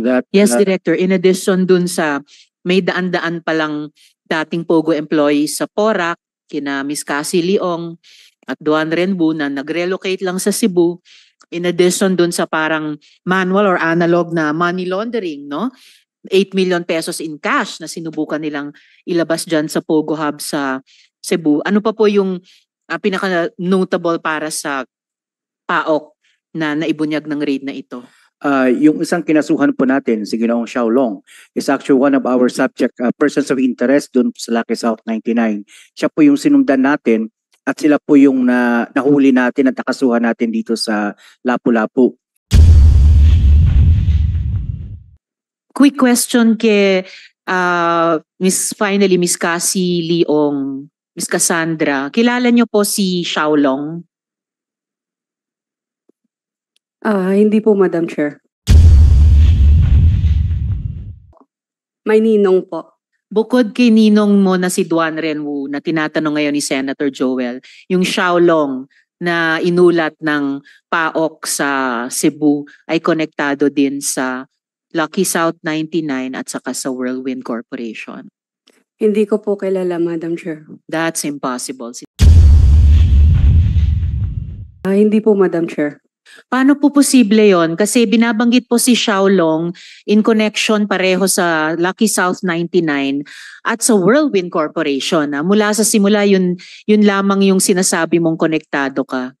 that Yes, Director. In addition dun sa may daan-daan palang dating Pogo employees sa Porac, kina Miss Cassie Leong at Duan Renbu na nag-relocate lang sa Cebu. In addition dun sa parang manual or analog na money laundering, no? 8 million pesos in cash na sinubukan nilang ilabas dyan sa Pogo Hub sa Cebu. Ano pa po yung pinaka-notable para sa PAOK na naibunyag ng raid na ito? Yung isang kinasuhan po natin, si Ginoong Xiaolong, is actually one of our subject persons of interest dun sa Lucky South 99. Siya po yung sinundan natin at sila po yung nahuli natin at nakasuhan natin dito sa Lapu-Lapu. Quick question kay Miss Cassie Leong, Miss Cassandra. Kilala niyo po si Xiaolong? Hindi po, Madam Chair. May ninong po. Bukod kay ninong mo na si Duan Renwu na tinatanong ngayon ni Senator Joel, yung Xiaolong na inulat ng PAOK sa Cebu ay konektado din sa Lucky South 99 at saka sa Whirlwind Corporation. Hindi ko po kilala, Madam Chair. That's impossible. Hindi po, Madam Chair. Paano po posible yon? Kasi binabanggit po si Xiaolong in connection pareho sa Lucky South 99 at sa Whirlwind Corporation. Mula sa simula, yun lamang yung sinasabi mong konektado ka.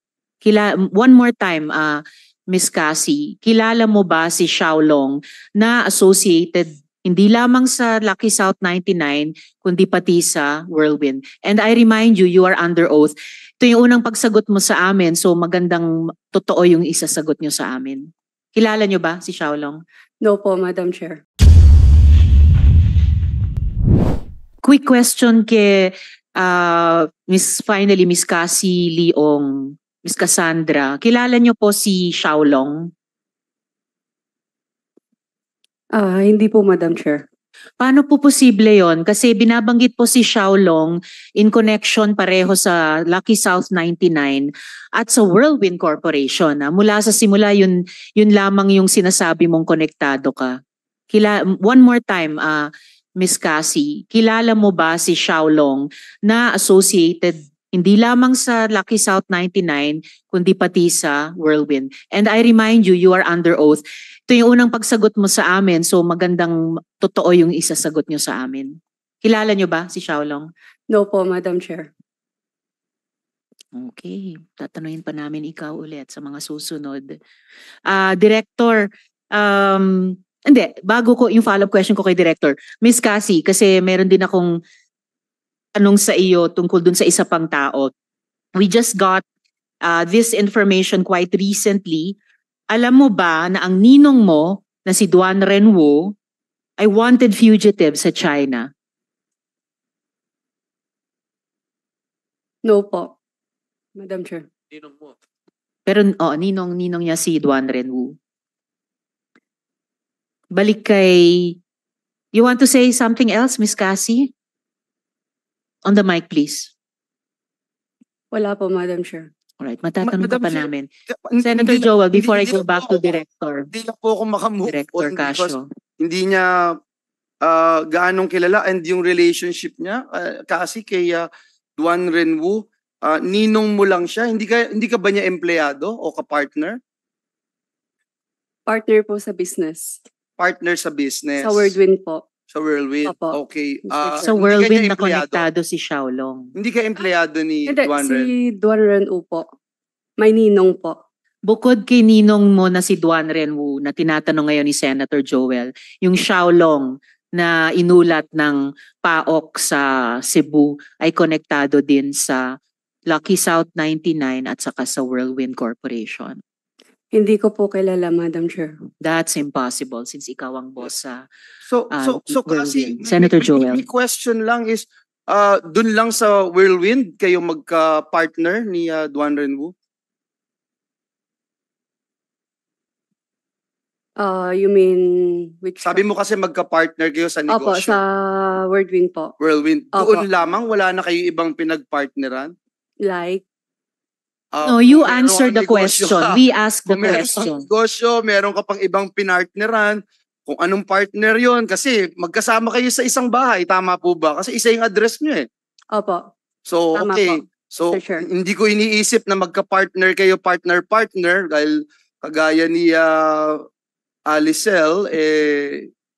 One more time, Miss Cassie, kilala mo ba si Xiaolong na associated hindi lamang sa Lucky South 99 kundi pati sa Whirlwind? And I remind you, you are under oath. Ito yung unang pagsagot mo sa amin, so magandang totoo yung isasagot nyo sa amin. Kilala nyo ba si Xiaolong? No po, Madam Chair. Quick question kay Miss Cassie Leong, Miss Cassandra. Kilala nyo po si Xiaolong? Hindi po, Madam Chair. Paano po posible yon? Kasi binabanggit po si Xiaolong in connection pareho sa Lucky South 99 at sa Whirlwind Corporation. Mula sa simula, yun lamang yung sinasabi mong konektado ka. One more time, Miss Cassie, kilala mo ba si Xiaolong na associated hindi lamang sa Lucky South 99 kundi pati sa Whirlwind? And I remind you, you are under oath. Ito yung unang pagsagot mo sa amin, so magandang totoo yung isasagot nyo sa amin. Kilala nyo ba si Xiaolong? No po, Madam Chair. Okay, tatanungin pa namin ikaw ulit sa mga susunod. Director, hindi, bago ko yung follow-up question ko kay Director, Miss Cassie, kasi meron din akong tanong sa iyo tungkol dun sa isa pang tao. We just got this information quite recently. Alam mo ba na ang ninong mo na si Duan Renwu ay wanted fugitive sa China? No po, Madam Chair. Ninong mo? Pero ninong niya si Duan Renwu. Balik kay... You want to say something else, Miss Cassie? On the mic, please. Wala po, Madam Chair. Alright, matatanong ka Madam pa Chair, namin. Senator Joel, before I go lang back po to Director. Hindi lang po ako makamove Director on because Casio. hindi niya gaanong kilala and yung relationship niya kasi kay Duan Renwu, ninong mo lang siya. Hindi ka ba niya empleyado o ka-partner? Partner po sa business. Partner sa business. Sa Whirlwind po. Sa Whirlwind. Opo. Okay. Sa hindi ka Whirlwind niya na empleyado? konektado si Xiaolong. Hindi ka empleyado ni Hindi, Duan Ren? si Duan Renwu po. May ninong po. Bukod kay ninong mo na si Duan Renwu na tinatanong ngayon ni Senator Joel, yung Xiaolong na inulat ng PAOK sa Cebu ay konektado din sa Lucky South 99 at saka sa Whirlwind Corporation. Hindi ko po kilala, Madam Chair. That's impossible since ikaw ang boss sa So kasi Whirlwind. Senator Joel. my question lang is dun lang sa Whirlwind kayo magka-partner ni Duan Renwu? You mean which? Sabi mo kasi magka-partner kayo sa Opo, negosyo. sa Whirlwind po. Whirlwind. Opo. Doon lamang wala na kayo ibang pinag-partneran? Like, No, you kung answer meron the kang negosyo question. ka, We ask the kung meron kang question. negosyo, meron ka pang ibang pinartneran, kung anong partner yon kasi magkasama kayo sa isang bahay, tama po ba? Kasi isa yung address nyo eh. Opo. So, Tama okay. po, So, Mr. Chair. hindi ko iniisip na magka-partner kayo, partner-partner, dahil kagaya ni Alicel,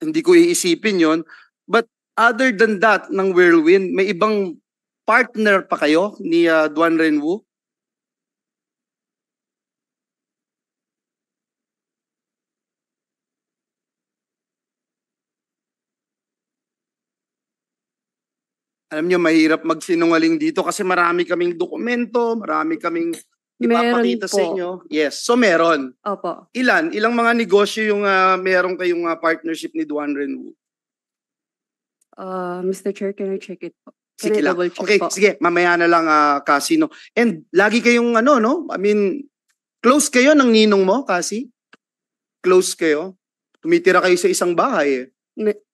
hindi ko iisipin yon. But other than that, ng Whirlwind, may ibang partner pa kayo ni Duan Renwu? Alam niyo, mahirap magsinungaling dito kasi marami kaming dokumento, marami kaming Meron ipapakita sa po. inyo. Yes, so meron. Opo. Ilan? Ilang mga negosyo yung meron kayong partnership ni Duan Renwu? Mr. Chair, can I check it po? Can Sige I lang. double check Okay, po? sige, mamaya na lang Cassie, no? And lagi kayong no? I mean, close kayo ng ninong mo, Cassie? Close kayo? Tumitira kayo sa isang bahay eh.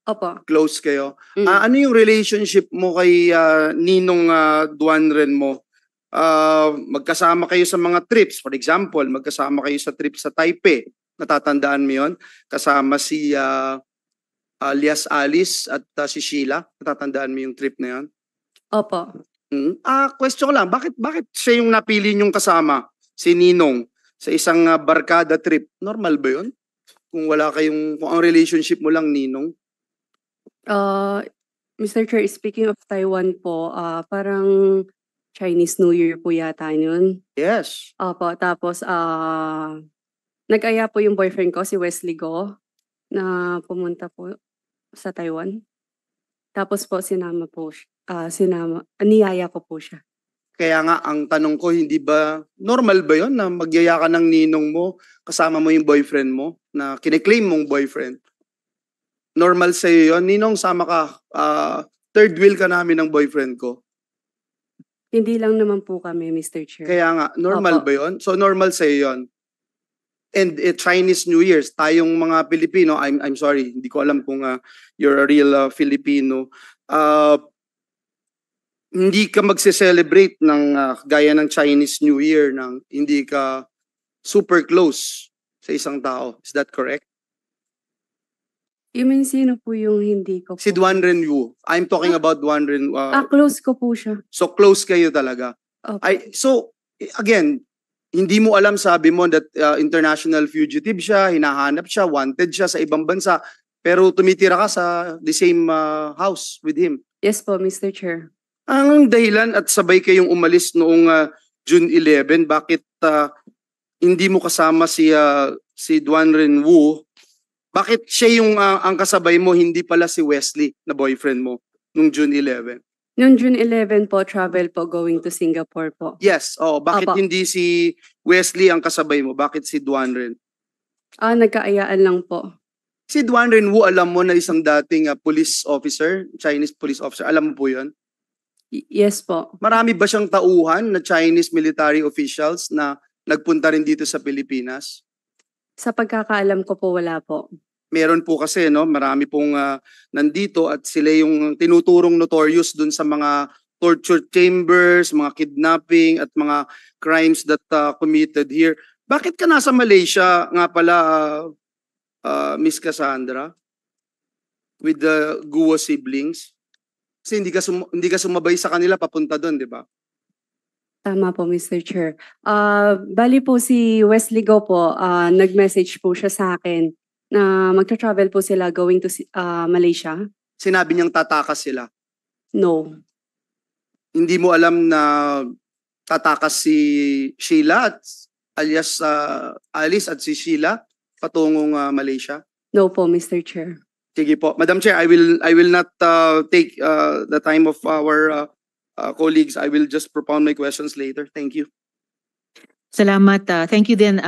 Opo. Close kayo. Mm. Ano yung relationship mo kay ninong Duan Ren mo? Magkasama kayo sa mga trips. For example, magkasama kayo sa trip sa Taipei. Natatandaan mo yun? Kasama si alias Alice at si Sheila. Natatandaan mo yung trip na yun? Opo. Question ko lang, bakit siya yung napili niyong kasama? Si Ninong sa isang barkada trip. Normal ba yun? Kung kung ang relationship mo lang Ninong? Mr. Chair, speaking of Taiwan po, parang Chinese New Year po yata yun. Yes. Opo, tapos nag-aya po yung boyfriend ko, si Wesley Go, na pumunta po sa Taiwan. Tapos po niyaya ko po siya. Kaya nga, ang tanong ko, hindi ba, normal ba yun na magyaya ka ng ninong mo, kasama mo yung boyfriend mo, na kiniklaim mong boyfriend? Normal sa'yo yun? Ninong, sama ka, third wheel ka namin ng boyfriend ko. Hindi lang naman po kami, Mr. Chair. Kaya nga, normal Opo. ba yun? So normal sa'yo yun? And Chinese New Year's, tayong mga Pilipino, I'm sorry, hindi ko alam kung you're a real Filipino, hindi ka magse-celebrate ng gaya ng Chinese New Year nang hindi ka super close sa isang tao. Is that correct? You mean sino po yung hindi ko po? Si Duan Renwu. I'm talking about Duan Renwu. Close ko po siya. So close kayo talaga. Opo. So again, hindi mo alam, sabi mo that international fugitive siya, hinahanap siya, wanted siya sa ibang bansa, pero tumitira ka sa the same house with him. Yes po, Mr. Chair. Ang dahilan at sabay kayong umalis noong June 11, bakit hindi mo kasama si Duan Renwu? Bakit siya yung ang kasabay mo, hindi pala si Wesley na boyfriend mo noong June 11? Noong June 11 po, travel po going to Singapore po. Yes, bakit Opo. hindi si Wesley ang kasabay mo? Bakit si Duan Ren? Nagkaayaan lang po. Si Duan Renwu, alam mo na isang dating police officer, Chinese police officer, alam mo po yun? Yes po. Marami ba siyang tauhan na Chinese military officials na nagpunta rin dito sa Pilipinas? Sa pagkakaalam ko po, wala po. Meron po kasi, no, marami pong nandito at sila yung tinuturong notorious dun sa mga torture chambers, mga kidnapping at mga crimes that committed here. Bakit ka nasa Malaysia nga pala, Miss Cassandra, with the Guo siblings? Kasi hindi ka sumabay sa kanila papunta doon, di ba? Tama po, Mr. Chair. Bali po si Wesley Go po, nag-message po siya sa akin na magta-travel po sila going to Malaysia. Sinabi niyang tatakas sila. No. Hindi mo alam na tatakas si Sheila at alias Alice at si Sheila patungong Malaysia? No po, Mr. Chair. Sige po. Madam Chair, I will not take the time of our colleagues. I will just propound my questions later. Thank you. Salamat. Thank you din,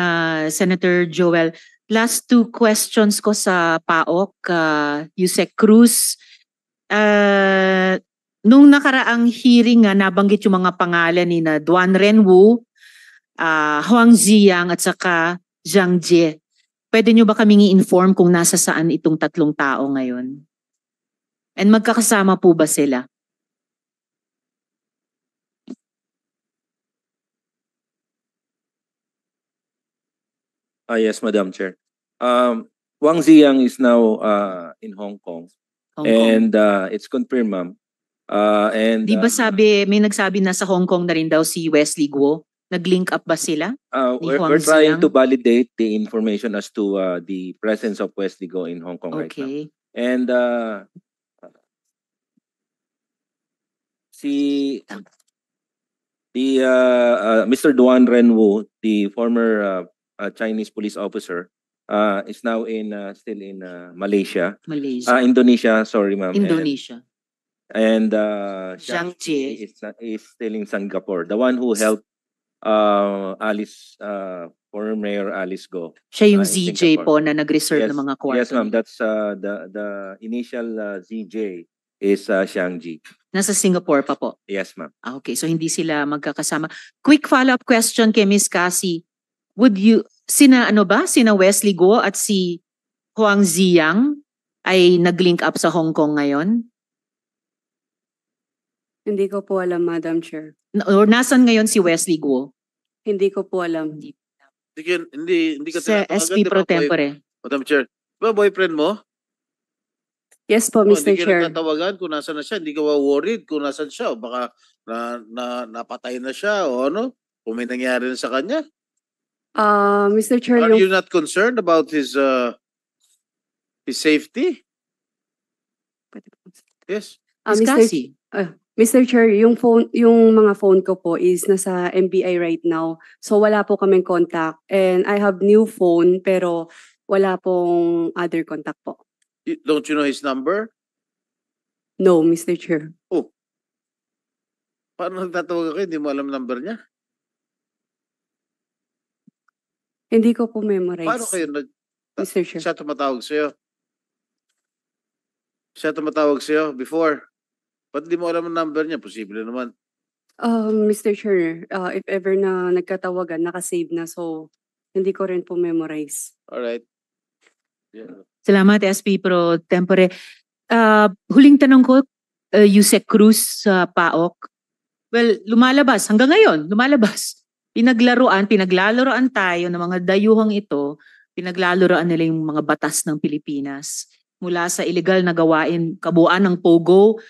Senator Joel. Last two questions ko sa PAOK, Yusek Cruz. Nung nakaraang hearing, nabanggit yung mga pangalan ni na Duan Renwu, Huang Ziyang at saka Zhang Jie. Pwede nyo ba kaming i-inform kung nasa saan itong tatlong tao ngayon? And magkakasama po ba sila? Yes, Madam Chair. Wang Ziyang is now in Hong Kong. Hong Kong. And it's confirmed, ma'am. And Di ba may nagsabi na sa Hong Kong na rin daw si Wesley Guo? Nag-link up ba sila? ni Huang we're trying Ziyang? to validate the information as to the presence of Wesley Guo in Hong Kong right now. Okay. And Mr. Duan Renwu, the former Chinese police officer, is now still in Malaysia. Malaysia. Indonesia, sorry ma'am. Indonesia. And Zhang Jie. is still in Singapore. The one who helped former Mayor Alice Go. Siya yung in ZJ Singapore. po na nag-reserve ng mga kwarto. Yes, ma'am. That's the initial ZJ is Xiang Ji. Nasa Singapore pa po. Yes, ma'am. Okay, so hindi sila magkakasama. Quick follow-up question kay Miss Cassie. Sina Wesley Guo at si Huang Ziyang ay nag-link up sa Hong Kong ngayon? Hindi ko po alam, Madam Chair. Or nasan ngayon si Wesley Guo? Hindi ko po alam. Hindi ka Sa tinatawagan, SP di ba, Pro Tempore. Madam Chair. Di ba boyfriend mo? Yes po, Mr. Hindi ka Chair. natatawagan kung nasan na siya. Hindi ka worried kung nasan siya. O baka napatay na siya o ano. Kung may nangyari na sa kanya. Mr. Chair, Are yung you not concerned about his safety? Yes. Miss Cassie. Mr. Chair, yung mga phone ko po is nasa MBI right now. So wala po kaming contact. And I have new phone pero wala pong other contact po. Don't you know his number? No, Mr. Chair. Paano nagtatawag ako? Hindi mo alam number niya? Hindi ko po memorize. Paano kayo Mr. Chair. siya tumatawag sa'yo? Siya tumatawag sa'yo before? Ba't di mo alam ang number niya? Posible naman. Mr. Chair, if ever na nagkatawagan, nakasave na. So, hindi ko rin po memorize. Alright. Yeah. Salamat, SP Pro Tempore. Huling tanong ko, Yusek Cruz sa PAOK. Well, lumalabas. Hanggang ngayon, lumalabas. Pinaglalaroan tayo ng mga dayuhang ito. Pinaglalaroan nila yung mga batas ng Pilipinas. Mula sa illegal na gawain, kabuuan ng POGO,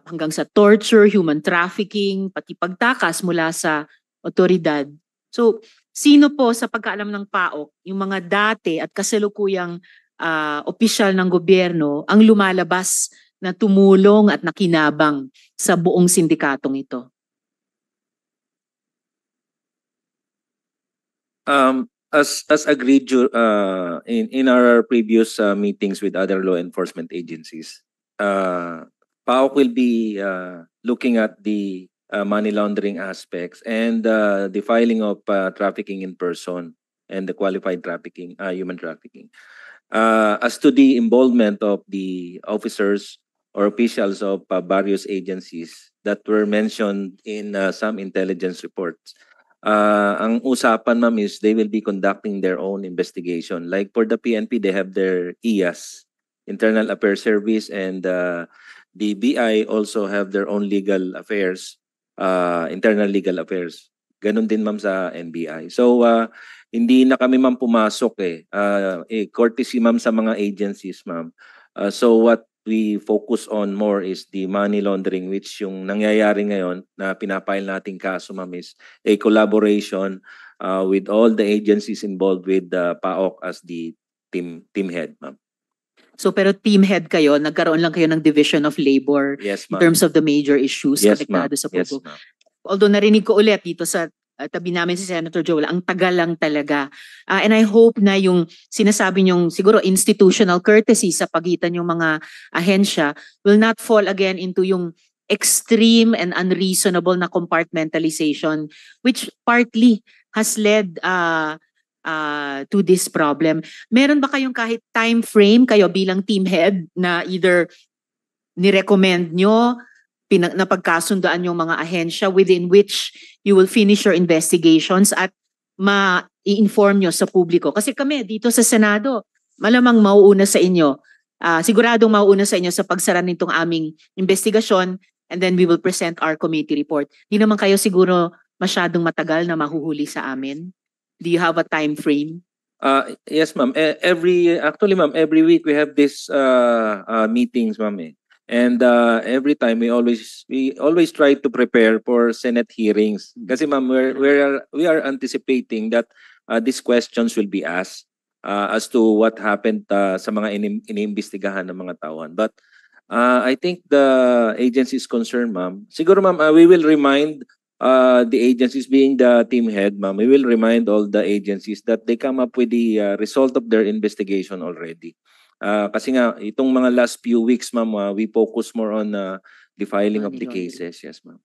hanggang sa torture, human trafficking, pati pagtakas mula sa otoridad. So, sino po sa pagkaalam ng PAOK, yung mga dati at kasalukuyang opisyal ng gobyerno ang lumalabas na tumulong at nakinabang sa buong sindikatong ito? As agreed in our previous meetings with other law enforcement agencies, PAOK will be looking at the money laundering aspects and the filing of trafficking in person and the qualified trafficking, human trafficking. As to the involvement of the officers or officials of various agencies that were mentioned in some intelligence reports, ang usapan, ma'am, is they will be conducting their own investigation. Like for the PNP, they have their IAS, Internal Affairs Service, and the BI also have their own legal affairs, internal legal affairs. Ganon din, ma'am, sa NBI. So, hindi na kami, ma'am, pumasok courtesy, ma'am, sa mga agencies, ma'am. So what we focus on more is the money laundering, which yung nangyayari ngayon na pinapile nating kaso, ma'am, is a collaboration with all the agencies involved with PAOK as the team head, ma'am. So pero team head kayo, nagkaroon lang kayo ng division of labor Yes, in ma'am. terms of the major issues Yes, ma'am. konektado sa Yes, POGO. ma'am. Although narinig ko ulit dito sa tabi namin si Senator Joel, ang tagal lang talaga. And I hope na yung sinasabi niyong siguro institutional courtesy sa pagitan yung mga ahensya will not fall again into yung extreme and unreasonable na compartmentalization which partly has led to this problem. Meron ba kayong kahit time frame kayo bilang team head na either ni-recommend nyo, napagkasundoan yung mga ahensya within which you will finish your investigations at ma-i-inform nyo sa publiko? Kasi kami dito sa Senado, malamang mauuna sa inyo. Siguradong mauuna sa inyo sa pagsara nitong aming investigasyon and then we will present our committee report. Di naman kayo siguro masyadong matagal na mahuhuli sa amin? Do you have a time frame? Yes, ma'am. Actually, ma'am, every week we have this meetings, ma'am. And every time we always try to prepare for Senate hearings. Kasi ma'am, we are anticipating that these questions will be asked as to what happened sa mga iniimbestigahan ng mga tauhan. But I think the agency is concerned, ma'am. Siguro, ma'am, we will remind the agencies, being the team head, ma'am, we will remind all the agencies that they come up with the result of their investigation already. Kasi nga, itong mga last few weeks, ma'am, we focus more on the filing of Money the laundering. cases. Yes, ma'am.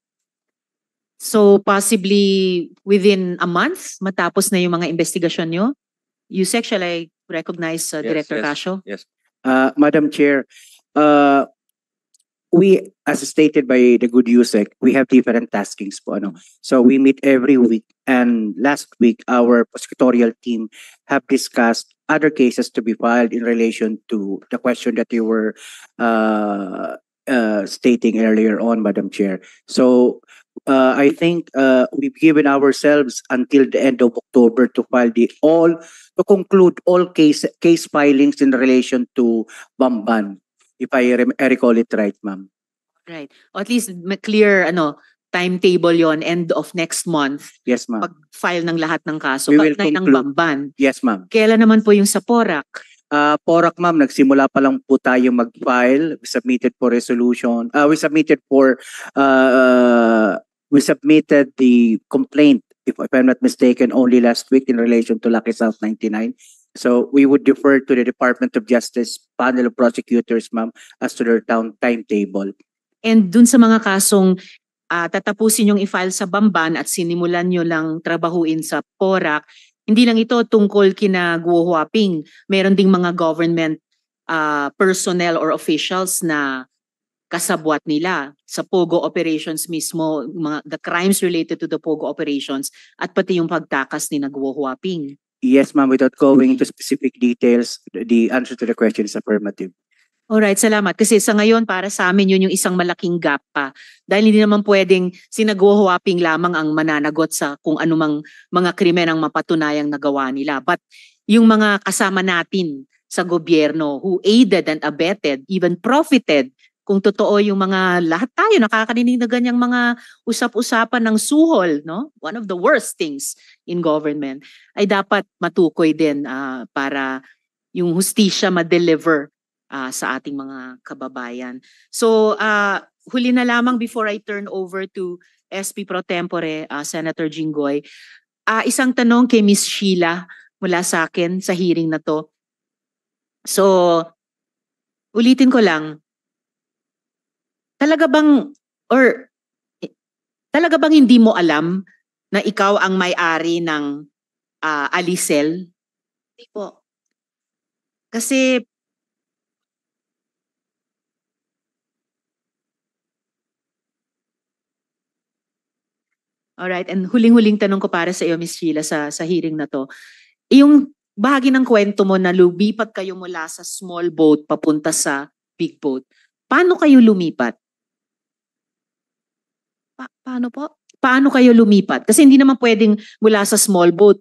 So possibly within a month, matapos na yung mga investigasyon nyo? Yusek, shall I recognize Director Yes. Casio? Yes. Madam Chair, we, as stated by the good Yusek, we have different taskings po. So we meet every week, and last week, our prosecutorial team have discussed other cases to be filed in relation to the question that you were stating earlier on, Madam Chair. So I think we've given ourselves until the end of October to file to conclude all case filings in relation to Bamban. If I recall it right, ma'am. Right. O at least clear timetable yon, end of next month, Yes, ma'am. pag-file ng lahat ng kaso. We will Kaugnay ng conclude. Bamban. Yes, ma'am. Kailan naman po yung sa Porac? Porac, ma'am, nagsimula pa lang po tayo mag-file. We submitted for resolution. We submitted the complaint, if I'm not mistaken, only last week in relation to Lucky South 99. So we would defer to the Department of Justice panel of prosecutors, ma'am, as to their timetable. And dun sa mga kasong tatapusin yung i-file sa Bamban at sinimulan nyo lang trabahuin sa Porac, hindi lang ito tungkol kina Guo Huaping. Meron ding mga government personnel or officials na kasabwat nila sa Pogo operations mismo, the crimes related to the Pogo operations at pati yung pagtakas ni Guo Huaping. Yes, ma'am, without going into specific details, the answer to the question is affirmative. Alright, salamat. Kasi sa ngayon, para sa amin, yun yung isang malaking gap pa. Dahil hindi naman pwedeng sina Guo Huaping lamang ang mananagot sa kung anumang mga krimen ang mapatunayang nagawa nila. But yung mga kasama natin sa gobyerno who aided and abetted, even profited, kung totoo yung mga lahat tayo nakakarinig na ganyang mga usap-usapan ng suhol, no? One of the worst things in government ay dapat matukoy din para yung hustisya ma-deliver sa ating mga kababayan. So, huli na lamang before I turn over to SP Pro Tempore, Senator Jinggoy. Isang tanong kay Miss Sheila mula sa akin sa hearing na to. So, ulitin ko lang, talaga bang hindi mo alam na ikaw ang may-ari ng Alicel? Hindi po. Kasi alright, and huling-huling tanong ko para sa iyo, Miss Sheila, sa hearing na to. Yung bahagi ng kwento mo na lumipat kayo mula sa small boat papunta sa big boat, paano kayo lumipat? Paano po? Paano kayo lumipat? Kasi hindi naman pwedeng mula sa small boat,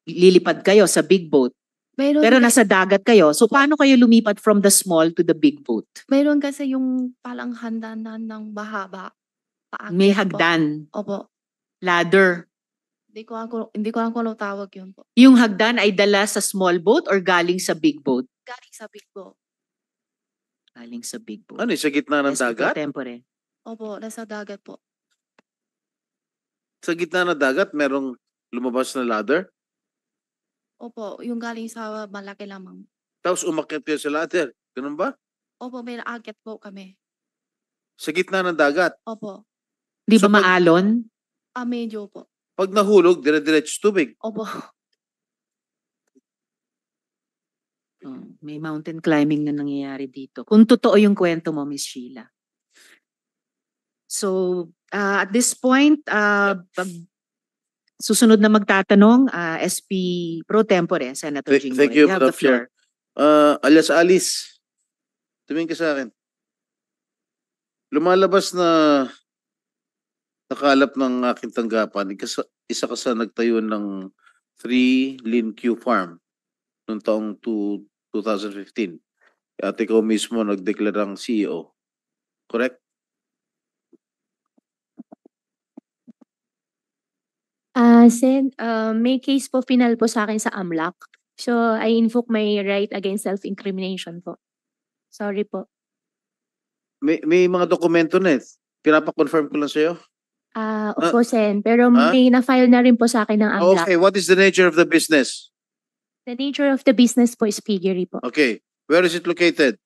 lilipad kayo sa big boat. Pero nasa dagat kayo. So paano kayo lumipat from the small to the big boat? Mayroon kasi yung palang handanan ng bahaba. May hagdan. Opo. Ladder. Hindi ko alam kung ano tawag yun po. Yung hagdan ay dala sa small boat or galing sa big boat? Galing sa big boat. Galing sa big boat. Ano, sa gitna ng SP Pro dagat? Tempore. Opo, nasa dagat po. Sa gitna ng dagat, merong lumabas na ladder? Opo, yung galing sa malaki lamang. Tapos umakyat kayo sa ladder. Ganun ba? Opo, may naakyat po kami. Sa gitna ng dagat. Opo. Di ba So, maalon? Medyo po. Pag nahulog, dire-diretso tubig. Opo. May mountain climbing na nangyayari dito. Kung totoo yung kwento mo, Miss Sheila. So, at this point, susunod na magtatanong, SP Pro Tempore, Senator Jinggoy. Thank you, have Madam the floor. Alias Alice, tumingin ka sa akin. Lumalabas na nakalap ng aking tanggapan, isa ka sa nagtayo ng 3 Lin Q Farm noong taong 2015. At ikaw mismo nagdeklarang CEO. Correct? Sen, may case po final po sa akin sa AMLAC. So, I invoke my right against self-incrimination po. Sorry po. May mga dokumento na eh. Pinapa-confirm ko lang sa'yo. Opo, Sen. Pero ah? may na-file na rin po sa akin ng AMLAC. Okay, what is the nature of the business? The nature of the business po is piggery po. Okay, where is it located?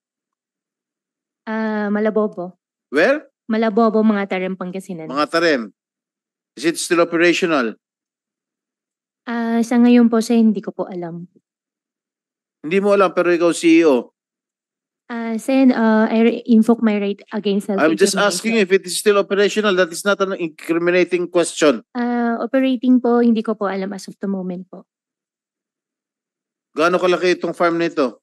Malabobo. Where? Malabobo, mga Tarem, Pangasinan. Mga Tarem. Is it still operational? Sa ngayon po, Sen, hindi ko po alam. Hindi mo alam pero ikaw CEO. Sen, I invoke my right against I'm just self-incrimination. asking you if it is still operational. That is not an incriminating question. Operating po, hindi ko po alam as of the moment po. Gaano kalaki itong farm nito?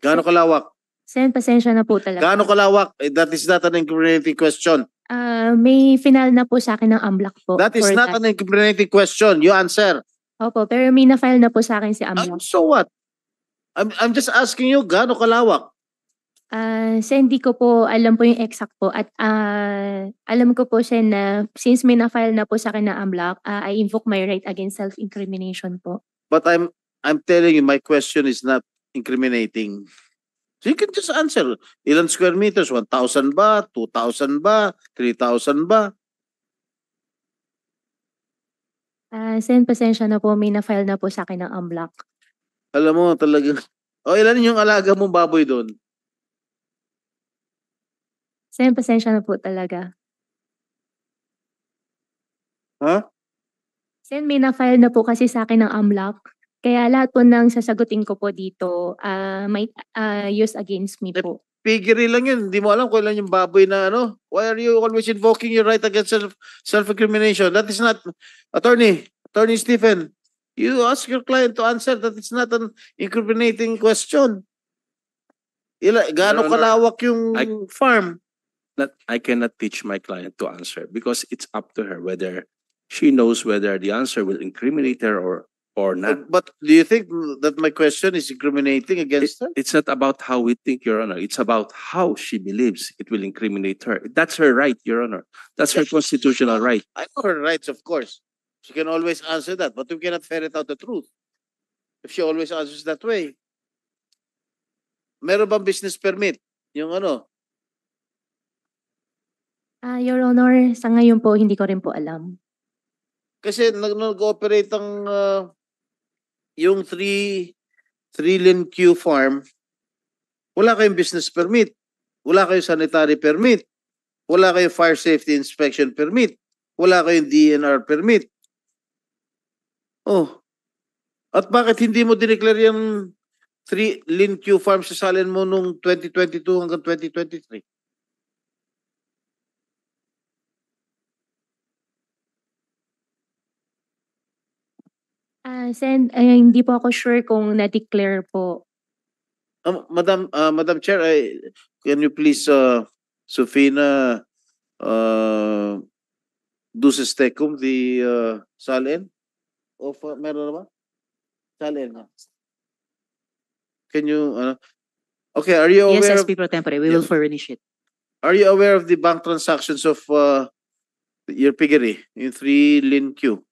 Gaano kalawak? Sen, pasensya na po talaga. Gaano kalawak? That is not an incriminating question. May final na po sa akin ng AMLAC po. That is for not an incriminating question. You answer. Opo, pero may na-file na po sa akin si AMLAC. So what? I'm just asking you, gaano kalawak? Sen, hindi ko po alam po yung exact po. At alam ko po, Sen, na since may na-file na po sa akin ng AMLAC, I invoke my right against self-incrimination po. But I'm telling you, my question is not incriminating. So you can just answer. Ilan square meters? 1,000 ba? 2,000 ba? 3,000 ba? Sen, pasensya na po, may na-file na po sa akin ng AMLAC. Alam mo talaga. Ilan yung alaga mong baboy doon? Sen, pasensya na po talaga. Ha? Sen, may na-file na po kasi sa akin ng AMLAC. Kaya lahat po ng sasagutin ko po dito, may use against me po. Piggery lang yun. Hindi mo alam kung ilan yung baboy na ano. Why are you always invoking your right against self-incrimination? That is not, Attorney Stephen, you ask your client to answer that it's not an incriminating question. Gaano Your Honor, kalawak yung farm? I cannot teach my client to answer because it's up to her whether she knows whether the answer will incriminate her or not. But do you think that my question is incriminating against her? It's not about how we think, Your Honor. It's about how she believes it will incriminate her. That's her right, Your Honor. That's her constitutional right. I know her rights, of course. She can always answer that, but we cannot ferret out the truth if she always answers that way. Meron bang business permit? Yung ano? Your Honor, sa ngayon po, hindi ko rin po alam. Kasi nag-ooperate ang yung 3 Lin Q Farm, wala kayong business permit, wala kayong sanitary permit, wala kayong fire safety inspection permit, wala kayong DNR permit. Oh. At bakit hindi mo dineclare yung 3 Lin Q Farm sa salin mo nung 2022 hanggang 2023? Sen, hindi po ako sure kung na-declare po. Madam Chair, can you please, Sofina, Duces Tecum, the salin? Of, meron na ba? Salin. Can you, okay, are you aware Yes, of, SP Pro Tempore, we will furnish it. are you aware of the bank transactions of your piggery, yung 3 Lin Q?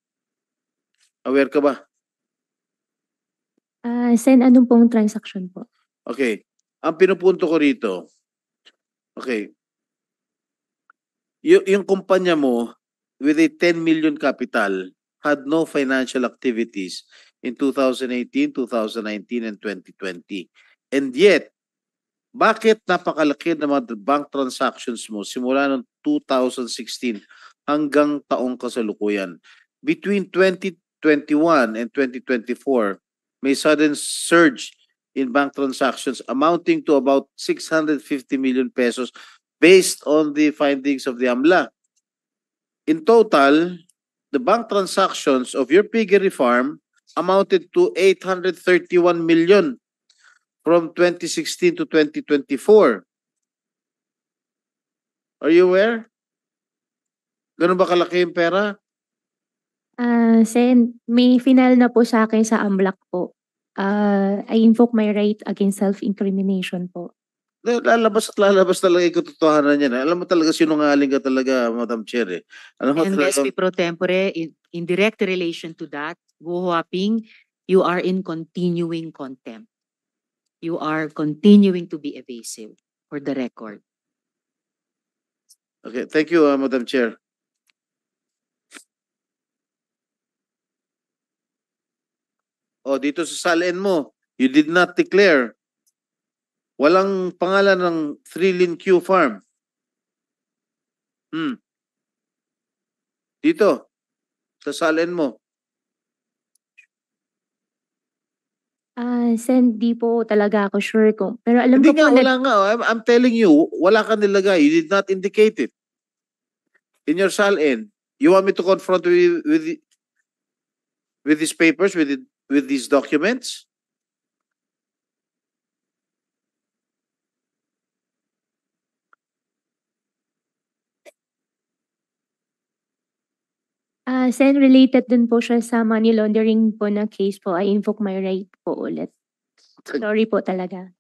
Aware ka ba? Sen, anong pong transaction po? Okay. Ang pinupunto ko rito, okay, yung kumpanya mo with a 10 million capital had no financial activities in 2018, 2019, and 2020. And yet, bakit napakalaki ng mga bank transactions mo simula noong 2016 hanggang taong kasalukuyan? Between 2021 and 2024, may sudden surge in bank transactions amounting to about 650 million pesos based on the findings of the AMLA. In total, the bank transactions of your piggery farm amounted to 831 million from 2016 to 2024. Are you aware? Ganun ba kalaki yung pera? Sen, may final na po sa akin sa AMLAC po. I invoke my right against self-incrimination po. Lalabas at lalabas talaga yung katotohanan yan. Alam mo talaga sinungaling ka talaga, Madam Chair. Alam mo And talaga, SB Pro Tempore, in direct relation to that, Guo Huaping, you are in continuing contempt. You are continuing to be evasive, for the record. okay, thank you, Madam Chair. Oh, dito sa salin mo, you did not declare. Walang pangalan ng Thrillin Q Farm. Dito, sa salin mo. Sen, di po talaga ako sure kung, pero alam Hindi ko po nga, wala nga. I'm telling you, wala ka nilagay. You did not indicate it. In your salin, you want me to confront with these papers, with these documents? Sen, related din po siya sa money laundering po na case po. I invoke my right po ulit. Sorry po talaga.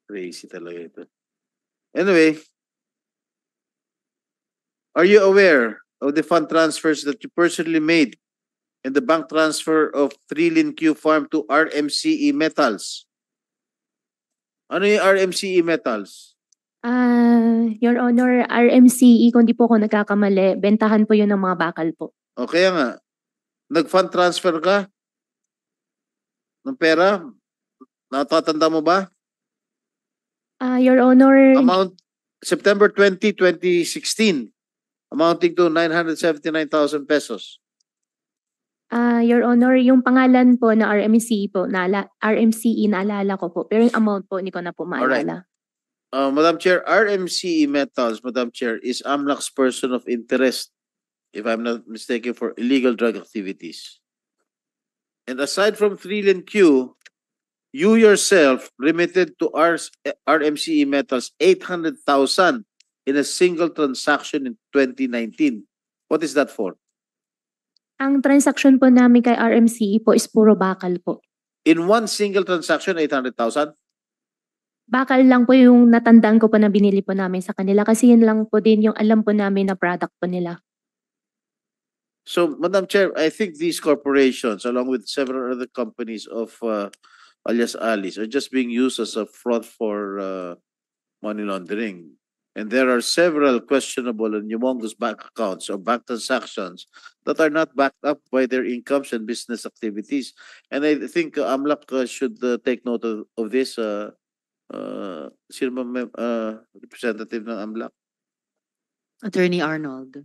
Crazy talaga ito. Anyway, are you aware of the fund transfers that you personally made and the bank transfer of Thrillin Q Farm to RMCE Metals? Ano yung RMCE Metals? Your Honor, RMCE, kung di po ako nagkakamali, bentahan po yun ng mga bakal po. O kaya nga, nag-fund transfer ka ng pera? Natatanda mo ba? Your Honor, Amount, September 20, 2016, amounting to 979,000 pesos. Your Honor, yung pangalan po na RMCE po, RMCE naalala ko po, pero yung amount po hindi ko na po maalala. Madam Chair, RMCE Metals, Madam Chair, is AMLAC's person of interest, if I'm not mistaken, for illegal drug activities. And aside from Thrillin Q, you yourself remitted to RMCE Metals 800,000 in a single transaction in 2019. What is that for? Ang transaction po namin kay RMCE po is puro bakal po. In one single transaction, 800,000? Bakal lang po yung natandaan ko po na binili po namin sa kanila kasi yun lang po din yung alam po namin na product po nila. So, Madam Chair, I think these corporations, along with several other companies of alias Alice, are just being used as a front for money laundering. And there are several questionable and humongous bank accounts or bank transactions that are not backed up by their incomes and business activities. And I think AMLAC should take note of this. Sino ba representative ng AMLAC? Attorney Arnold.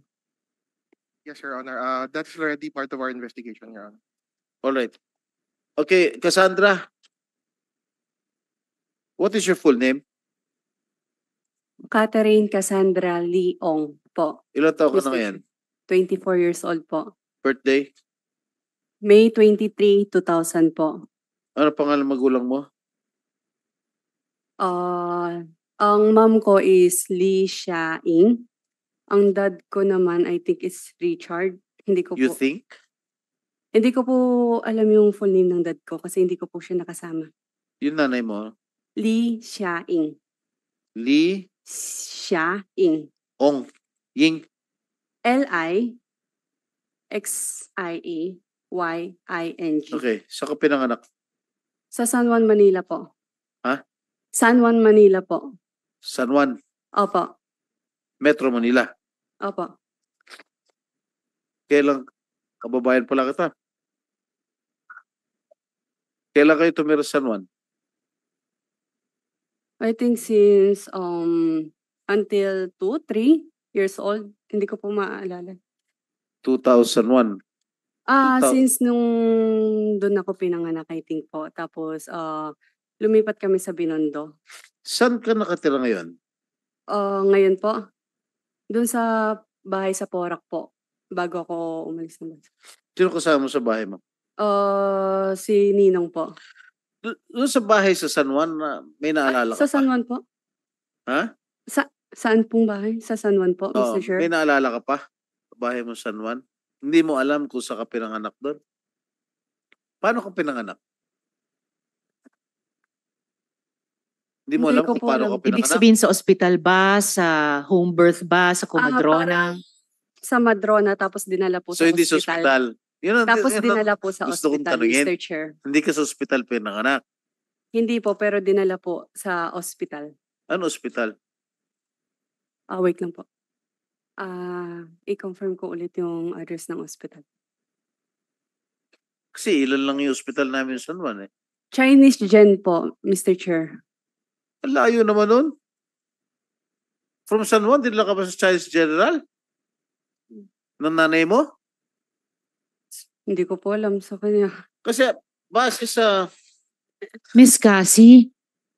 Yes, Your Honor. That's already part of our investigation, Your Honor. All right. Okay, Cassandra. What is your full name? Catherine Cassandra Leong po. Ilan taon ka na Mr. ngayon? 24 years old po. Birthday? May 23, 2000 po. Ano pangalan magulang mo? Ang mom ko is Lee Xia-ing. Ang dad ko naman I think is Richard. Hindi ko You po think? hindi ko po alam yung full name ng dad ko kasi hindi ko po siya nakasama. Yung nanay mo? Lee Xia-ing. Lee Xia-ing. Ong Ying. L-I-X-I-A-Y-I-N-G. Okay, saan ka pinanganak? Sa San Juan, Manila po. Ha? San Juan, Manila po. San Juan, Opo. Metro Manila. Opo. Kailan kababayan pala kita? Kailan kayo tumira sa San Juan? I think since until 2, 3 years old. Hindi ko po maaalala. 2001. Since nung doon ako pinanganak, I think po. Tapos, lumipat kami sa Binondo. Saan ka nakatira ngayon? Ngayon po, doon sa bahay sa Porac po. Bago ako umalis ng bansa. Sino kasama mo sa bahay mo? Si Ninong po. Doon sa bahay sa San Juan, may naalala ka Sa San pa? Juan po? Ha? Saan pong bahay? Sa San Juan po, Oo, Mr. Chair? may naalala ka pa? Bahay mo sa San Juan? Hindi mo alam kung saan ka pinanganak doon? Paano ka pinanganak? Hindi mo Hindi alam ko kung po paano alam. ka Ibig pinanganak? sabihin sa ospital ba, sa home birth ba, sa kumadrona? Sa Madrona tapos dinala po So sa hindi sa ospital. ospital. Yun ang, Tapos yun ang dinala po sa gusto kong ospital, tanungin. Mr. Chair. Hindi ka sa ospital pinanganak. Hindi po, pero dinala po sa ospital. Ano ospital? Wait lang po. I-confirm ko ulit yung address ng ospital. Kasi ilan lang yung ospital namin sa San Juan eh. Chinese Gen po, Mr. Chair. Ang layo naman nun. From San Juan, dinala ka ba sa Chinese General? Ng nanay mo? Hindi ko po alam sa kanya. Kasi base sa... Miss Cassie,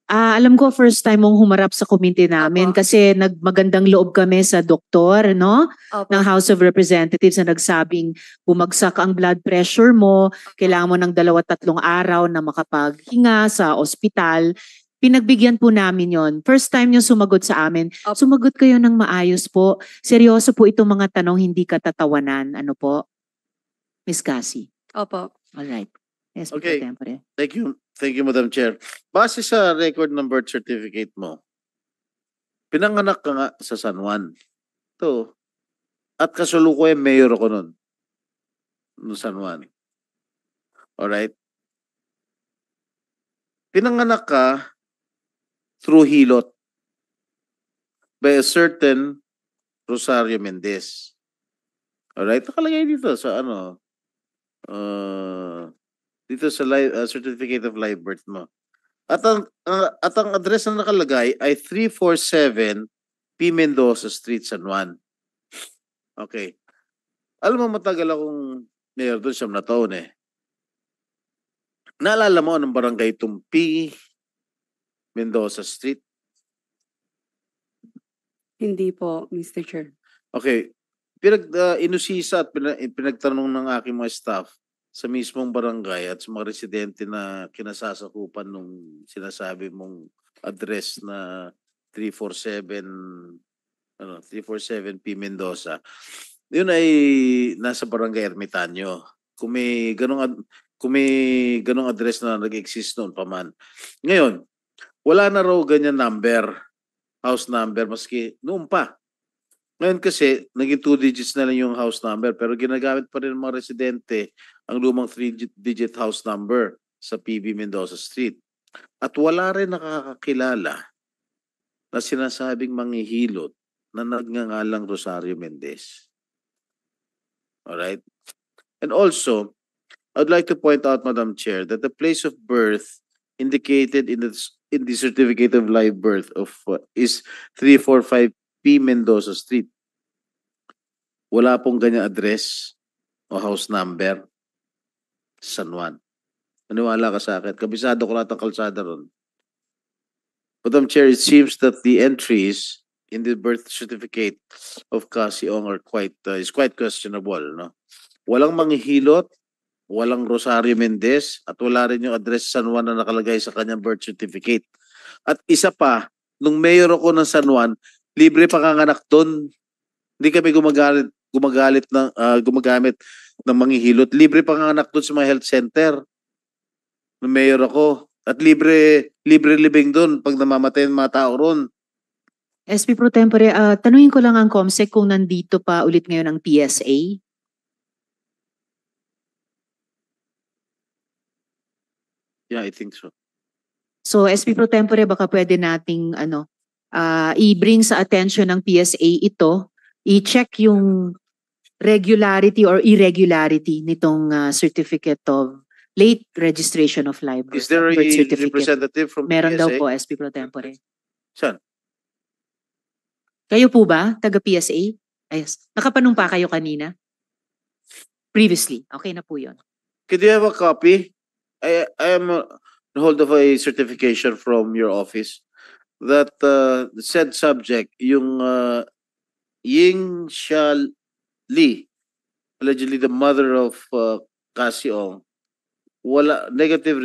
alam ko first time mong humarap sa committee namin Opo. kasi nagmagandang loob kami sa doktor, no? Opo. Ng House of Representatives na nagsabing bumagsak ang blood pressure mo, kailangan mo ng 2-3 araw na makapaghinga sa ospital. Pinagbigyan po namin yon. First time yung sumagot sa amin. Opo. Sumagot kayo ng maayos po. Seryoso po itong mga tanong, hindi katatawanan. Ano po? Miss Cassie. Opo. Alright. Yes, Okay. Pro Tempore. Thank you. Thank you, Madam Chair. Base sa record ng birth certificate mo, pinanganak ka nga sa San Juan. Ito. At kasalukuyan mayor ako nun. No San Juan. Alright? Pinanganak ka through hilot by a certain Rosario Mendez. Alright? Nakalagay dito sa ano, dito sa certificate of live birth mo. At ang address na nakalagay ay 347 P. Mendoza Street, San Juan. Okay. Alam mo, matagal akong mayor doon, 7 na taon eh. Naalala mo anong barangay itong P. Mendoza Street? Hindi po, Mr. Chair. Okay. Inusisa at pinagtanong ng aking mga staff sa mismong barangay at sa mga residente na kinasasakupan nung sinasabi mong address na 347 P. Mendoza. Yun ay nasa barangay Ermitanyo. Kung may ganong address na nag-exist noon pa man. Ngayon, wala na raw ganyan number, house number, maski noon pa. Ngayon kasi, naging 2 digits na lang yung house number, pero ginagamit pa rin ng mga residente ang lumang 3-digit house number sa PB Mendoza Street. At wala rin nakakakilala na sinasabing manghihilot na nagngangalang Rosario Mendez. Alright? And also, I'd like to point out, Madam Chair, that the place of birth indicated in the certificate of live birth of is 345 P. Mendoza Street. Wala pong ganyang address o house number sa San Juan. Maniwala ka sa akin. Kabisado ko lahat ang kalsada ron. Madam Chair, it seems that the entries in the birth certificate of Cassie Ong are quite questionable. No? Walang manghihilot, walang Rosario Mendez, at wala rin yung address sa San Juan na nakalagay sa kanyang birth certificate. At isa pa, nung mayor ako ng San Juan, libre panganganak doon. Hindi kami gumagamit ng manghihilot. Libre panganganak doon sa mga health center. Nung mayor ako. At libre living doon pag namamatay ng mga tao ron. SP Pro Tempore, tanungin ko lang ang COMSEC kung nandito pa ulit ngayon ang PSA. Yeah, I think so. So SP Pro Tempore, baka pwede nating i-bring sa attention ng PSA ito, i-check yung regularity or irregularity nitong certificate of late registration of live birth. Is there a birth certificate. representative from Meron PSA? daw po, SP Pro Tempore. Saan? Kayo po ba, taga PSA? Ayos. Nakapanumpa kayo kanina? Previously. Okay na po yun. Could you have a copy? I am on hold of a certification from your office that said subject, yung Ying Xia Li, allegedly the mother of Cassie Ong, wala negative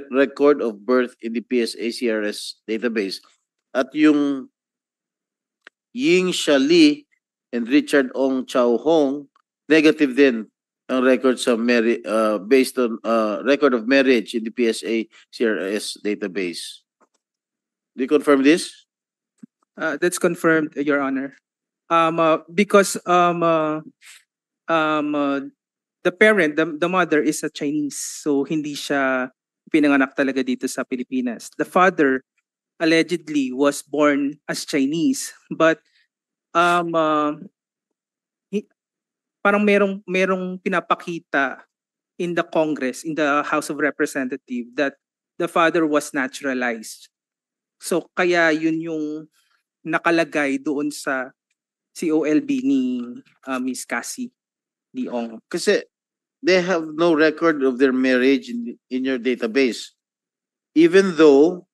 record of birth in the PSA CRS database. At yung Ying Xia Li and Richard Ong Chow Hong negative din ang record sa based on record of marriage in the PSA CRS database. Do you confirm this? That's confirmed, Your Honor. Because the parent, the mother is a Chinese, so hindi siya pinanganak talaga dito sa Pilipinas. The father allegedly was born as Chinese, but parang merong pinapakita in the Congress, in the House of Representatives, that the father was naturalized. So kaya yun yung nakalagay doon sa COLB ni Miss Cassie Leong. Kasi they have no record of their marriage in your database, even though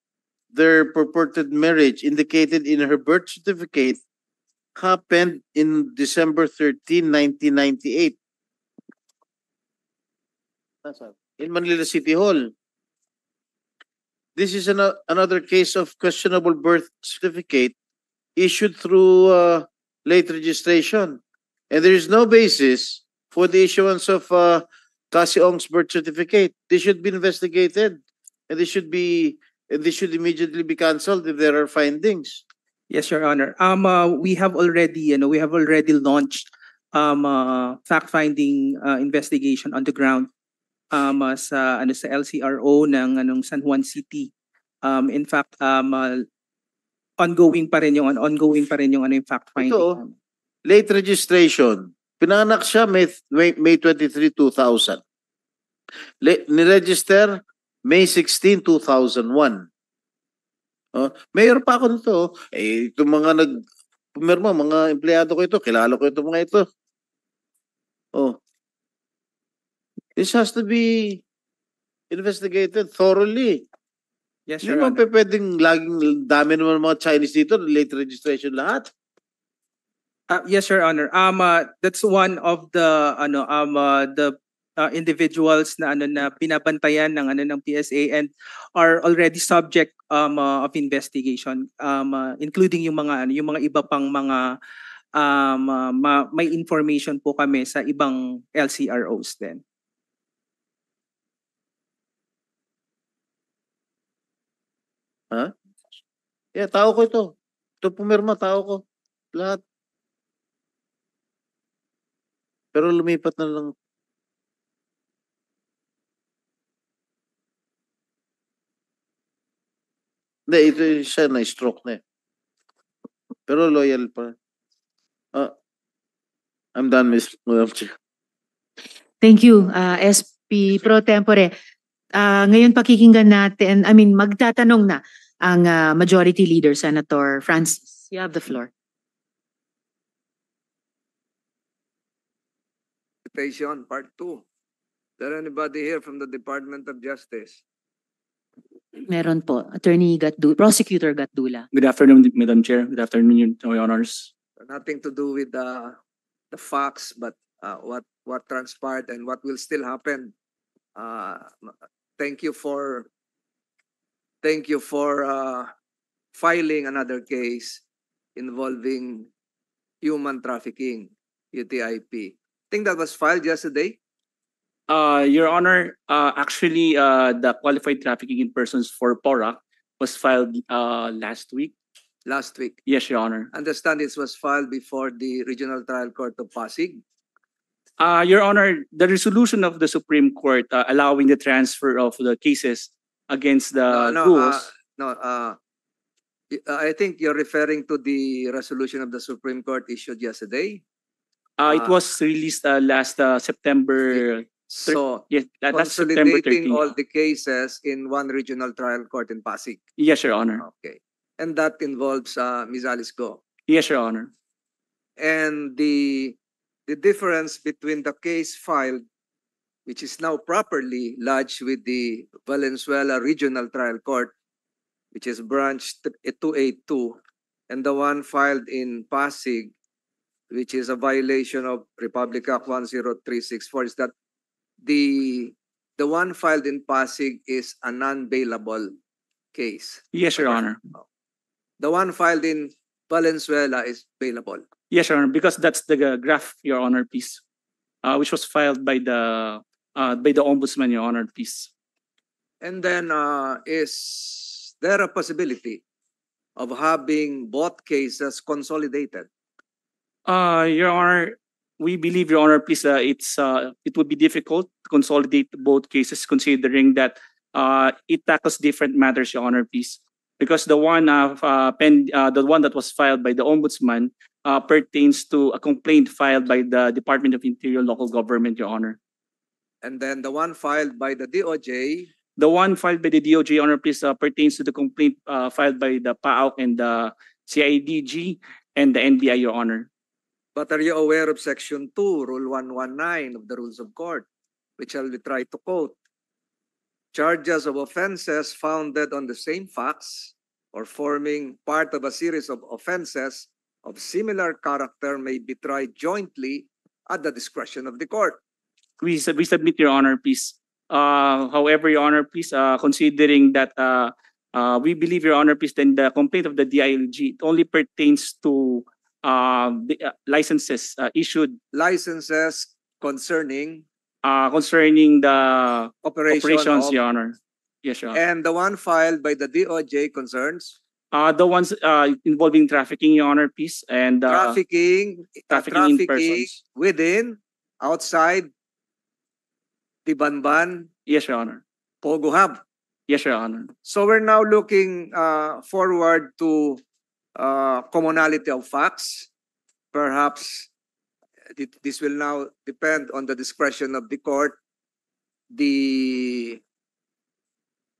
their purported marriage indicated in her birth certificate happened in December 13, 1998. In Manila City Hall. This is another case of questionable birth certificate issued through late registration. And there is no basis for the issuance of Cassie Ong's birth certificate. They should be investigated, and they should immediately be cancelled if there are findings. Yes, Your Honor. We have already launched fact-finding investigation on the ground sa LCRO ng San Juan City. In fact, ongoing pa rin yung fact-finding. Ito, late registration. Pinanganak siya May 23, 2000. Niregister May 16, 2001. Mayor pa ako nito. Itong mga pumirma, mga empleyado ko ito, kilala ko itong mga ito. This has to be investigated thoroughly. Yes, Hindi Your naman Honor. pwedeng laging dami naman mga Chinese dito, late registration lahat. Yes, Your Honor. That's one of the individuals na binabantayan ng PSA and are already subject of investigation, including yung mga iba pang mga may information po kami sa ibang LCROs din. Yeah, tao ko ito. Ito pumirma, tao ko. Lahat. Pero lumipat na lang. Hindi, ito siya na-stroke na eh. Pero loyal pa. I'm done, Ms. Madam Chair. Thank you, SP Pro Tempore. Ngayon pakikinggan natin, magtatanong na ang Majority Leader, Senator Francis. You have the floor. Part 2. Is there anybody here from the Department of Justice? Meron po, Prosecutor Gatdula. Good afternoon, Madam Chair. Good afternoon, Your Honors. Nothing to do with the facts, but what transpired and what will still happen. Thank you for filing another case involving human trafficking, UTIP. I think that was filed yesterday. Your Honor, actually, the qualified trafficking in persons for PORAC was filed last week. Last week. Yes, Your Honor. Understand it was filed before the Regional Trial Court of Pasig. Your Honor, the resolution of the Supreme Court allowing the transfer of the cases against the rules. I think you're referring to the resolution of the Supreme Court issued yesterday. It was released last September. So, yes, last September 13. consolidating all the cases in one regional trial court in Pasig. Yes, Your Honor. Okay. And that involves Ms. Alice Go. Yes, Your Honor. And the difference between the case filed, which is now properly lodged with the Valenzuela Regional Trial Court, which is branch 282, and the one filed in Pasig, which is a violation of Republic Act 10364, is that the one filed in Pasig is a non-bailable case. Yes, Your Honor. The one filed in Valenzuela is bailable. Yes, Your Honor, because that's the graph, Your Honor, please. which was filed by the Ombudsman, Your Honor, please. And then, is there a possibility of having both cases consolidated? Your Honor, we believe, Your Honor, please, it would be difficult to consolidate both cases considering that it tackles different matters, Your Honor, please. Because the one that was filed by the Ombudsman pertains to a complaint filed by the Department of Interior Local Government, Your Honor. And then the one filed by the DOJ, The one filed by the DOJ, Your Honor, please, pertains to the complaint filed by the PAOK and the CIDG and the NBI, Your Honor. but are you aware of Section 2, Rule 119 of the Rules of Court, which I will try to quote? Charges of offenses founded on the same facts or forming part of a series of offenses of similar character may be tried jointly at the discretion of the court. We submit, Your Honor, please. However, Your Honor, please, considering that we believe, Your Honor, please, then the complaint of the DILG, it only pertains to the licenses issued Licenses concerning the operation operations, of, Your Honor. Yes, Your Honor. and the one filed by the DOJ concerns The ones involving trafficking, Your Honor, please, and trafficking trafficking in persons. within, outside the Banban Yes, Your Honor. Pogo Hub. Yes, Your Honor. So we're now looking forward to commonality of facts. Perhaps this will now depend on the discretion of the court, the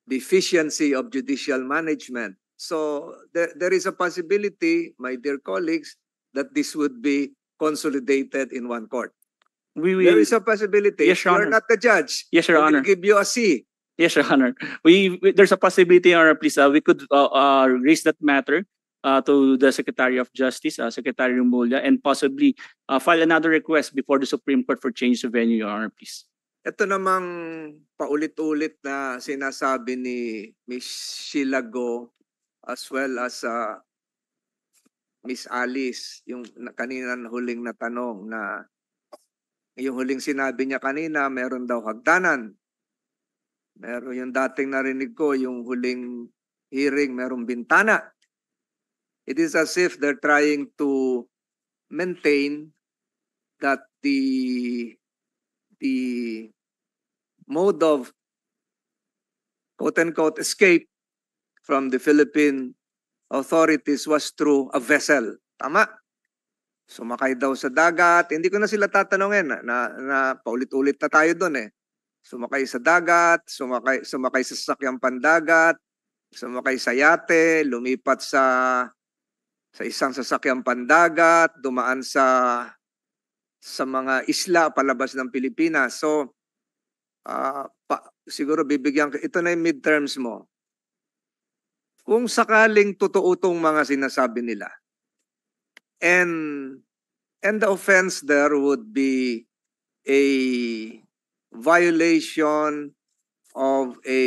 efficiency of judicial management. So there is a possibility, my dear colleagues, that this would be consolidated in one court. We will. There is a possibility. Yes, Your You're Honor. not the judge. Yes, Your We will Honor. give you a C. Yes, Your Honor. There's a possibility, Your Honor, please. We could raise that matter to the Secretary of Justice, Secretary Remulla, and possibly file another request before the Supreme Court for change of venue, Your Honor, please. Ito namang paulit-ulit na sinasabi ni Ms. Sheila Go as well as Ms. Alice, yung kanina huling na tanong na yung huling sinabi niya kanina, meron daw hagdanan. Meron yung dating narinig ko, yung huling hearing, merong bintana. It is as if they're trying to maintain that the mode of quote-unquote escape from the Philippine authorities was through a vessel. Tama? Sumakay daw sa dagat. Hindi ko na sila tatanungin na paulit-ulit na tayo doon eh. Sumakay sa dagat, sumakay sa sasakyang pandagat, sumakay sa yate, lumipat sa isang sasakyang pandagat, dumaan sa mga isla palabas ng Pilipinas. So, siguro bibigyan ito na yung midterms mo. Kung sakaling totoo tong mga sinasabi nila, and the offense there would be a violation of a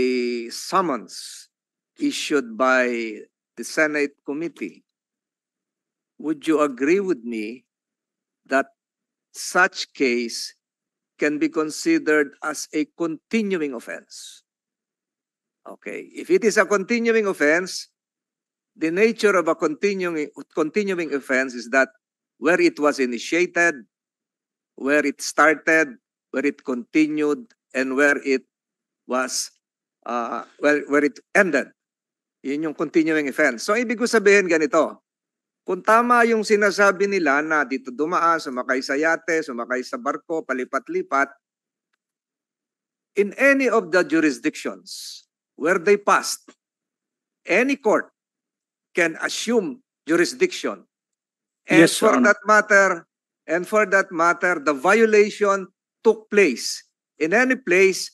summons issued by the Senate committee, would you agree with me that such case can be considered as a continuing offense? Okay, if it is a continuing offense, the nature of a continuing offense is that where it was initiated, where it started, where it continued, and where it was, where it ended. Yun yung continuing offense. So ibig ko sabihin ganito, kung tama yung sinasabi nila na dito dumaan, sumakay sa yate, sumakay sa barko, palipat-lipat, in any of the jurisdictions where they passed, any court can assume jurisdiction. And Yes, Your Honor. for that matter, the violation took place in any place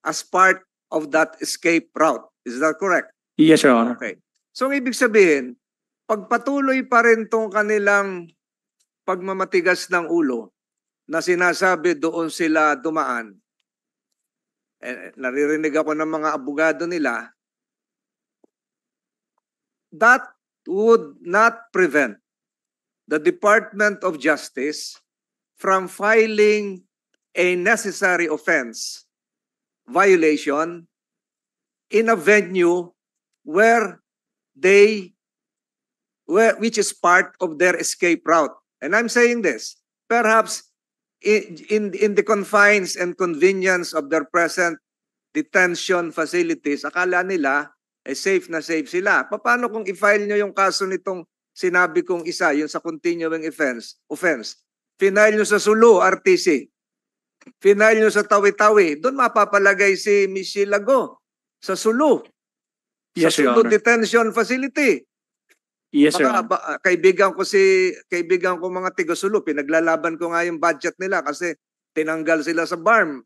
as part of that escape route. Is that correct? Yes, Your Honor. Okay. So, ang ibig sabihin, pagpatuloy pa rin tong kanilang pagmamatigas ng ulo na sinasabi doon sila dumaan, naririnig ako ng mga abogado nila, that would not prevent the Department of Justice from filing a necessary offense violation in a venue where which is part of their escape route. And I'm saying this, perhaps in the confines and convenience of their present detention facilities, akala nila safe na safe sila. Paano kung i-file nyo yung kaso nitong sinabi kong isa, yung sa continuing offense? Final nyo sa Sulu, RTC. Final nyo sa Tawi-Tawi. Doon mapapalagay si Ms. Sheila Go sa Sulu. Yes, sa Your Sulu Honor. Detention Facility. Yes, Your Honor. Kaibigan ko mga tiga-Sulu, pinaglalaban ko nga yung budget nila kasi tinanggal sila sa BARM.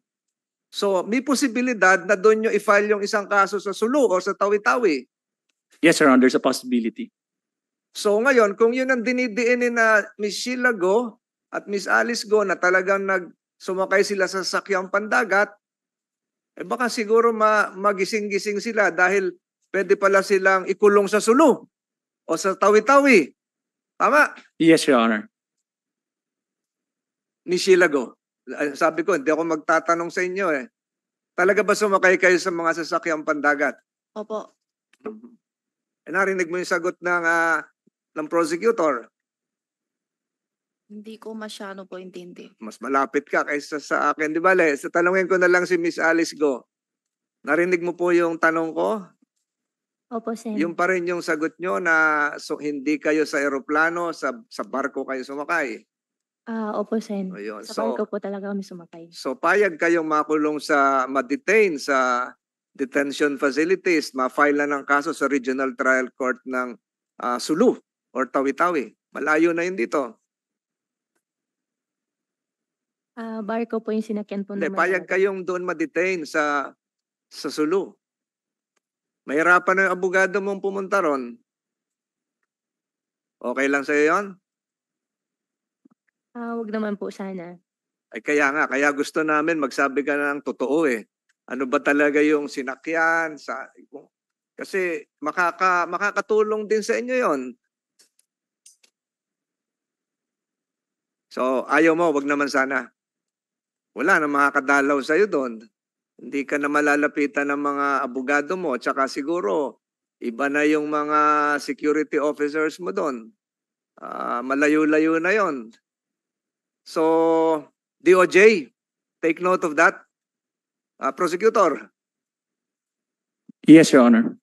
So, may posibilidad na doon nyo i-file yung isang kaso sa Sulu o sa Tawi-Tawi. Yes, Your Honor. There's a possibility. So ngayon, kung yun ang dinidiinin na Ms. Sheila Go at Ms. Alice Go na talagang sumakay sila sa sakyang pandagat, baka siguro magising-gising sila dahil pwede pala silang ikulong sa Sulu o sa Tawi-Tawi. Tama? Yes, Your Honor. Ms. Sheila Go. Sabi ko, hindi ako magtatanong sa inyo eh. Talaga ba sumakay kayo sa mga sasakyang pandagat? Opo. Narinig mo yung sagot ng prosecutor. Hindi ko masyado po intindi. Mas malapit ka kaysa sa akin. Di ba, Le? So, tanungin ko na lang si Miss Alice Go. Narinig mo po yung tanong ko? Opo, Sen. Yung pa rin yung sagot nyo na hindi kayo sa eroplano, sa barko kayo sumakay. Opo, Sen. Ayun. Sa barko po talaga kami sumakay. So payag kayong makulong ma-detain sa detention facilities, ma-file na ng kaso sa Regional Trial Court ng Sulu or Tawi-Tawi. Malayo na yun dito. Barko po yung sinakyan po Hindi, naman. payag kayong doon ma-detain sa Sulu. Mahirapan na yung abogado mong pumunta ron. Okay lang sa'yo yun? Wag naman po sana. Ay kaya gusto namin magsabi ka ng totoo eh. Ano ba talaga yung sinakyan? Kasi makakatulong din sa inyo yon. So ayaw mo, wag naman sana. Wala na makakadalaw sa'yo doon. Hindi ka na malalapitan ng mga abogado mo. Tsaka siguro, iba na yung mga security officers mo doon. Malayo-layo na yon. So, DOJ, take note of that. Prosecutor. Yes, Your Honor.